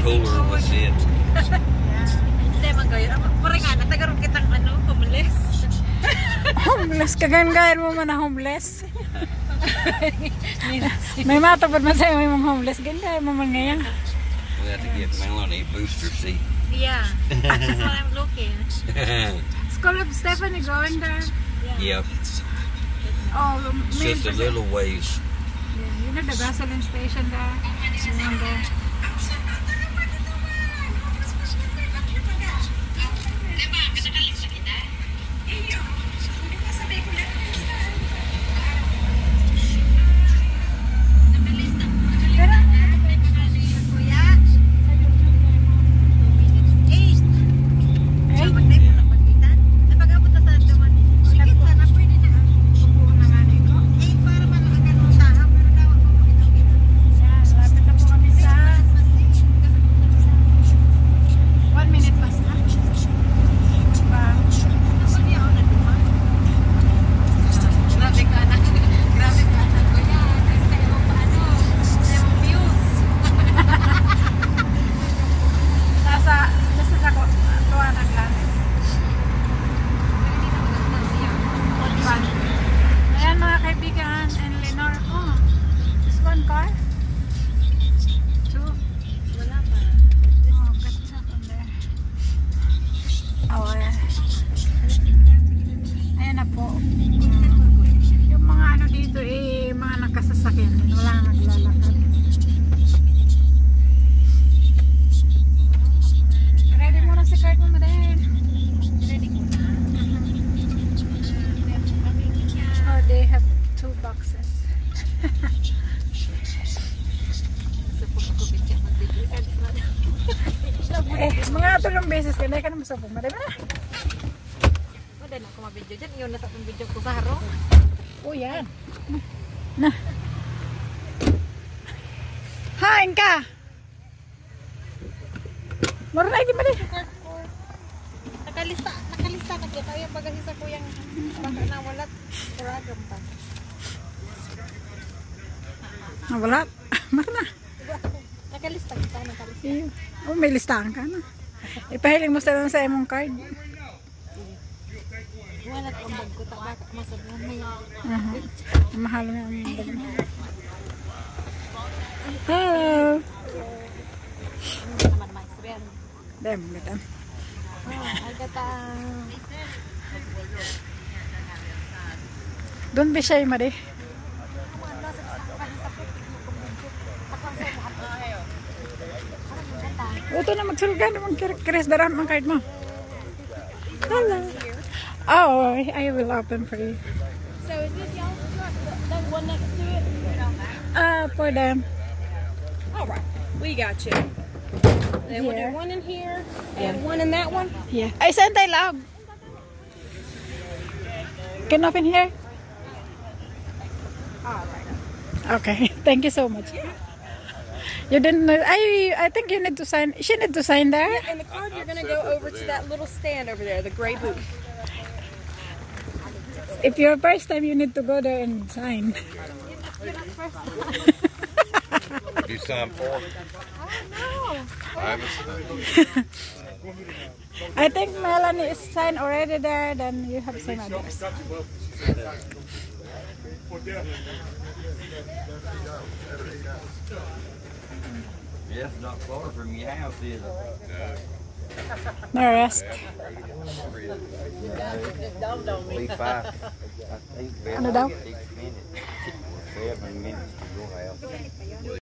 cooler with it. Hindi man gayon. Parang nga, natagarong kitang homeless. Homeless, kagangayan mo man na homeless. May matapad man sa'yo may mga homeless. Ganyan mo man ngayon. We have to get Melanie a booster seat. Yeah, that's what I'm looking. School of Stephanie going there? Yep. Oh, Just a little ways. Yeah, you know the gasoline station there? Remember? Ayan mga kaibigan, and Lenore, this one car? Two? Wala pa. Oh, gets up on there. Oh, ayan. Ayan na po. Yung mga dito mga nakasasakyan. Wala nang naglalakad. Ready mo na si card mo, madam. Ready ko na. Oh, they have 2 boxes. Mga 3 beses ka na naman sa pumarami na. Wala na ako mabidyo dyan. Iyon na sa akong video ko sa harong. Oh, yan. Na. Hain ka! Maroon di mali. Nakalista na kita. Yung pagkasisa ko yung baka na walat. Program pa. Wala. Maroon na. Nakalista kita. Oh, may listahan ka na. Ipahiling mo sa imong card. Wala ko ang bag ko. Baka masabihan mo yan. Mahal nga ang bag mo. Hello! Naman maisriyan. Dem, gatan. Agata. Don't be shy, Mari. Ito na magsulgan naman Chris daram ang card mo. Hello. Oh, I will open for you. So is this y'all the one next to it? For them. Alright, we got you. Then we'll do one in here and one in that one. Yeah. I sent I love. Can open here? Alright. Okay. Thank you so much. You didn't know. I think you need to sign. She need to sign there. Yeah, and the card you're gonna go over to that little stand over there, the gray booth. If you're first time, you need to go there and sign. You sign for? I I think Melanie is signed already there. Then you have same address. Yes, not far from your house, is it? No rest. Be 5. I think Ano daw? 6 minutes. 7 minutes to your house.